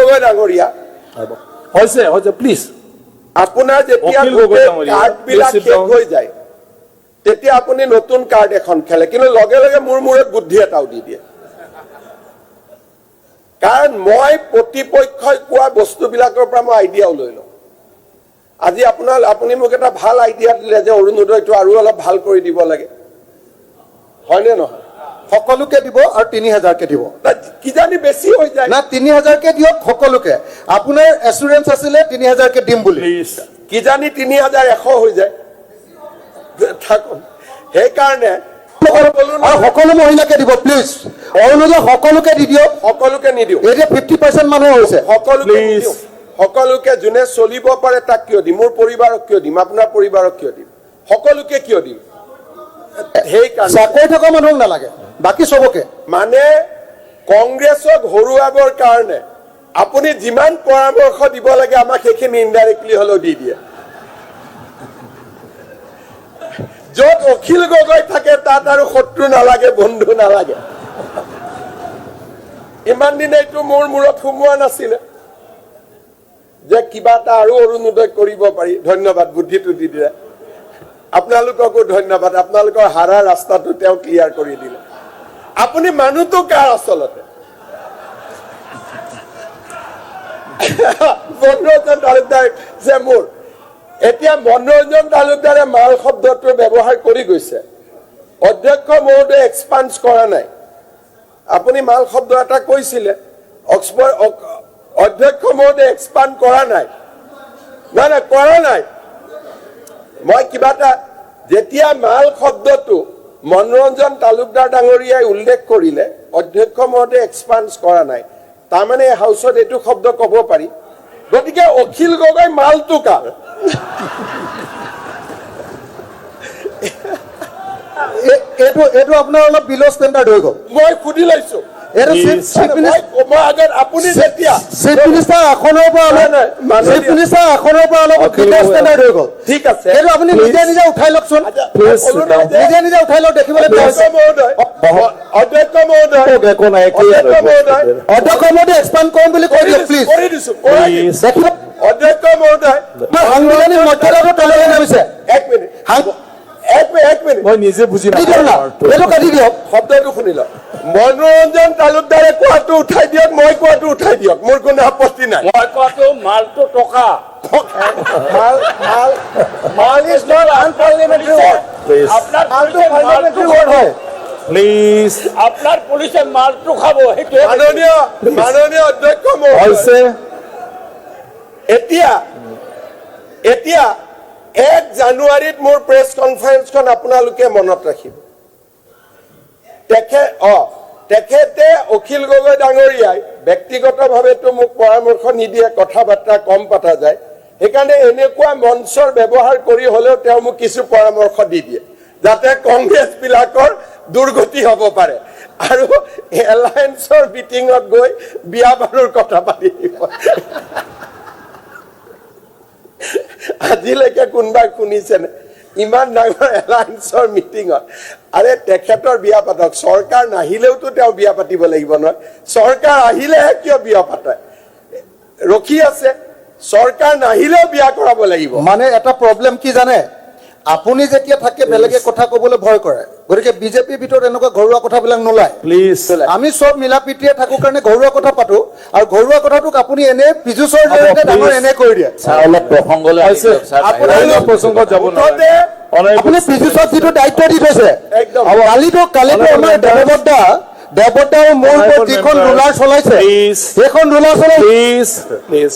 গগৈ ডাঙৰীয়া হৈছে প্লিজ আপোনাৰ যেতিয়া কাৰ্ডবিলাক শেষ হৈ যায় তেতিয়া আপুনি নতুন কাৰ্ড এখন খেলে কিন্তু লগে লগে মোৰ মূৰত বুদ্ধি এটাও দি দিয়ে কাৰণ মই প্ৰতিপক্ষই কোৱা বস্তুবিলাকৰ পৰা মই আইডিয়াও লৈ লওঁ আজি আপুনি মোক এটা ভাল আইডিয়া দিলে যে অৰুণোদয়টো আৰু অলপ ভাল কৰি দিব লাগে হয়নে নহয় সকলোকে দিব আৰু 3000 কে দিব কিজানি বেছি হৈ যায় না 3000 কে দিয়ক সকলোকে আপোনাৰ এসুৰেন্স আছিলে 3000 কে দিম বুলি কিজানি 3100 হৈ যায় থাকক সেইকাৰণে সকলো মহিলাকে দিব প্লিজ অৰুণোদয় সকলোকে দি দিয়ক সকলোকে নিদিও এতিয়া 50% মানুহ হৈছে সকলোকে যোনে চলিব পাৰে তাক কিয় দিম মোৰ পৰিবাৰক কিয় দিম আপোনাৰ পৰিবাৰক কিয় দিম সকলোকে কিয় দিম সেইকাৰণে চাকৰি থকা মানুহক নালাগে বাকি সবকে মানে কংগ্ৰেছক হৰুৱাবৰ কাৰণে আপুনি যিমান পৰামৰ্শ দিব লাগে আমাক সেইখিনি ইনডাইৰেক্টলি হলেও দি দিয়ে য'ত অখিল গগৈ থাকে তাত আৰু শত্ৰু নালাগে বন্ধু নালাগে ইমান দিন এইটো মোৰ মূৰত সোমোৱা নাছিলে যে কিবা এটা আৰু অৰুণোদয় কৰিব পাৰি ধন্যবাদ বুদ্ধিটো দি দিলে আপোনালোককো ধন্যবাদ আপোনালোকৰ হাৰা ৰাস্তাটো তেওঁ ক্লিয়াৰ কৰি দিলে আপুনি মানুহটো কাৰ আচলতে মনোৰঞ্জন তালুকদাৰ যে মোৰ এতিয়া মনোৰঞ্জন তালুকদাৰে মাল শব্দটো ব্যৱহাৰ কৰি গৈছে অধ্যক্ষ মহোদয়ে এক্সপান্স কৰা নাই আপুনি মাল শব্দ এটা কৈছিলে অধ্যক্ষ মহোদয়ে এক্সপান্ড কৰা নাই না কৰা নাই মই কিবা এটা যেতিয়া মাল শব্দটো মনোৰঞ্জন তালুকদাৰ ডাঙৰীয়াই উল্লেখ কৰিলে অধ্যক্ষ মহোদয়ে এক্সপান্স কৰা নাই তাৰমানে হাউচত এইটো শব্দ ক'ব পাৰি গতিকে অখিল গগৈ মালটো কাৰ এইটো আপোনাৰ অলপ বিলো ষ্টেণ্ডাৰ্ড হৈ গ'ল মই সুধি লৈছো আপুনি যেতিয়া চিফ মিনিষ্টাৰ আসনৰ পৰা অলপ বিলো ষ্টেণ্ডাৰ্ড হৈ গ'ল ঠিক আছে এইটো আপুনি নিজে নিজে উঠাই লওকচোন নিজে উঠাই লওক দেখিবলৈ অধ্যক্ষ মহোদয় অধ্যক্ষ মহোদয় এক্সপাণ্ড কৰিম বুলি কৈ দিয়ক প্লিজ কৰি দিছো অধ্যক্ষ মহোদয় সাংবিধানিক মৰ্যাদাটো তললৈ নামিছে এক মিনিট মই নিজে বুজি এইটো কাটি দিয়ক শব্দটো শুনি লওক মনোৰঞ্জন তালুকদাৰে কোৱাটো উঠাই দিয়ক মই কোৱাটো উঠাই দিয়ক মোৰ কোনো আপত্তি নাই মই কোৱাটো মালটো টকা মাল ইজ নট আনপাৰ্লিয়ামেণ্টাৰী ৱৰ্ড আপনাৰ মালটো পাৰ্লিয়ামেণ্টাৰী ৱৰ্ড হয় প্লিজ আপনাৰ পুলিশে মালটো খাব সেইটো মাননীয় অধ্যক্ষ মহোদয় এতিয়া 1 জানুৱাৰীত মোৰ প্ৰেছ কনফাৰেন্সখন আপোনালোকে মনত ৰাখিব তেখেতে অখিল গগৈ ডাঙৰীয়াই ব্যক্তিগতভাৱেতো মোক পৰামৰ্শ নিদিয়ে কথা বাৰ্তা কম পতা যায় সেইকাৰণে এনেকুৱা মঞ্চৰ ব্যৱহাৰ কৰি হলেও তেওঁ মোক কিছু পৰামৰ্শ দি দিয়ে যাতে কংগ্ৰেছ বিলাকৰ দুৰ্গতি হ'ব পাৰে আৰু এলায়েন্সৰ মিটিঙত গৈ বিয়া বাৰুৰ কথা পাতি দিব আজিলৈকে কোনবাই শুনিছেনে ইমান ডাঙৰ এলায়েন্সৰ মিটিঙত আৰে তেখেতৰ বিয়া পাতক চৰকাৰ নাহিলেওতো তেওঁ বিয়া পাতিব লাগিব নহয় চৰকাৰ আহিলেহে কিয় বিয়া পাতায় ৰখি আছে চৰকাৰ নাহিলেও বিয়া কৰাব লাগিব মানে এটা প্ৰব্লেম কি জানে আপুনি যেতিয়া থাকে বেলেগে কথা ক'বলৈ ভয় কৰে গতিকে বিজেপিৰ ভিতৰত এনেকুৱা ঘৰুৱা কথাবিলাক নোলায় প্লিজ আমি সব মিলা প্ৰীতিৰে থাকো কাৰণে ঘৰুৱা কথা পাতো আৰু ঘৰুৱা কথাটোক আপুনি এনে পিজুচৰ জৰিয়তে ডাঙৰ এনে কৰি দিয়ে অলপ প্ৰসংগলৈ প্ৰসংগত যাব আপুনি পিজুচত যিটো দায়িত্ব দি থৈছে একদম কালিতো আমাৰ দেৱবৰ্তা আৰু মোৰ যিখন ৰুলাৰ চলাইছে সেইখন ৰুলাৰ প্লিজ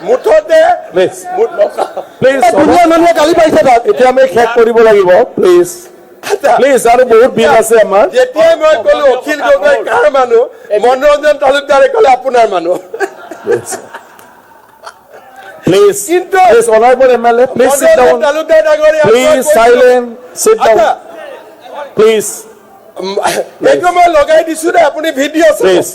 মুঠতে মানুহে গালি পাইছে তাত এতিয়া আমি শেষ কৰিব লাগিব প্লিজ প্লিজ আৰু বহুত বিল আছে আমাৰ যেতিয়াই মই ক'লো অখিল গগৈ কাৰ মানুহ মনোৰঞ্জন তালুকদাৰে ক'লে আপোনাৰ মানুহ প্লিজ কিন্তু honorable MLA please sit down Talukdar ডাঙৰীয়া please silent sit down please এইটো মই লগাই দিছো দে আপুনি ভিডিঅ' চাওক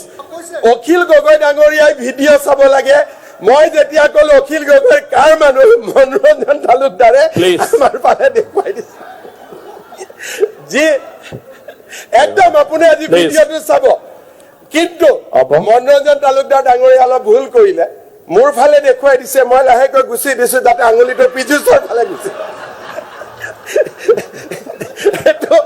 অখিল গগৈ ডাঙৰীয়াই ভিডিঅ' চাব লাগে মই যেতিয়া ক'লো অখিল গগৈ কাৰ মানুহ মনোৰঞ্জন তালুকদাৰে আমাৰ ফালে দেখুৱাই দিছে জি একদম আপুনি আজি ভিডিঅ'টো চাব কিন্তু হ'ব। মনোৰঞ্জন তালুকদাৰ ডাঙৰীয়া অলপ ভুল কৰিলে, মোৰ ফালে দেখুৱাই দিছে, মই লাহেকৈ গুচি দিছো যাতে আঙুলিটো পীযুষৰ ফালে গুচি এইটো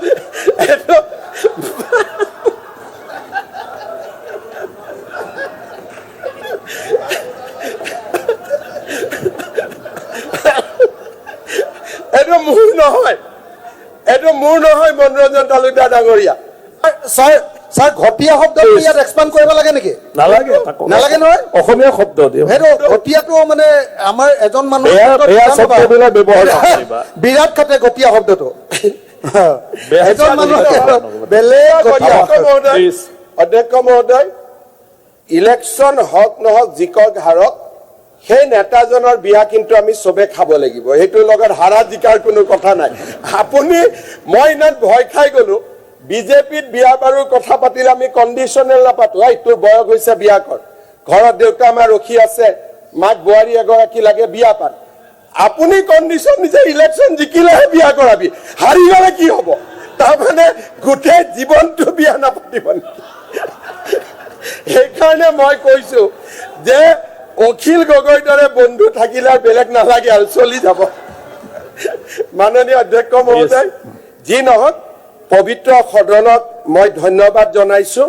এইটো মোৰ নহয় মনোৰঞ্জন তালুকদাৰ ডাঙৰীয়া। ছাৰ ঘটীয়া শব্দটো ইয়াত এক্সপাণ্ড কৰিব লাগে নেকি? নালাগে তাকো। নালাগে নহয়? অসমীয়া শব্দ দিয়ক। সেইটো ঘটীয়াটো মানে আমাৰ এজন মানুহ বেয়া শব্দবিলাক ব্যৱহাৰ নকৰিবা। বিৰাট খাটে ঘটীয়া শব্দটো। বেয়া এজন শব্দ মানুহ ব্যৱহাৰ নকৰিবা। বেলেগ ঘটীয়া Please. অধ্যক্ষ মহোদয়, ইলেকশ্যন হওক নহওক জিকক হাৰক, সেই নেতাজনৰ বিয়া কিন্তু আমি চবে খাব লাগিব, সেইটোৰ লগত হাৰা জিকাৰ কোনো কথা নাই। আপুনি মই ইমান ভয় খাই গলো, বিজেপিত বিয়া বাৰু কথা পাতিলে আমি কণ্ডিশ্যনেল নাপাতো, তোৰ বয়স হৈছে বিয়া কৰ, ঘৰত দেউতা মা ৰখি আছে, মাক বোৱাৰী এগৰাকী লাগে, বিয়া পাত। আপুনি কণ্ডিশ্যন দিছে ইলেকশ্যন জিকিলেহে বিয়া কৰাবি, হাৰি গলে কি হব? তাৰমানে গোটেই জীৱনটো বিয়া নাপাতিব নেকি? সেইকাৰণে মই কৈছো যে অখিল গগৈৰ দৰে বন্ধু থাকিলে আৰু বেলেগ নালাগে আৰু চলি যাব। মাননীয় অধ্যক্ষ মহোদয়, যি নহওক পবিত্ৰ সদনক মই ধন্যবাদ জনাইছো।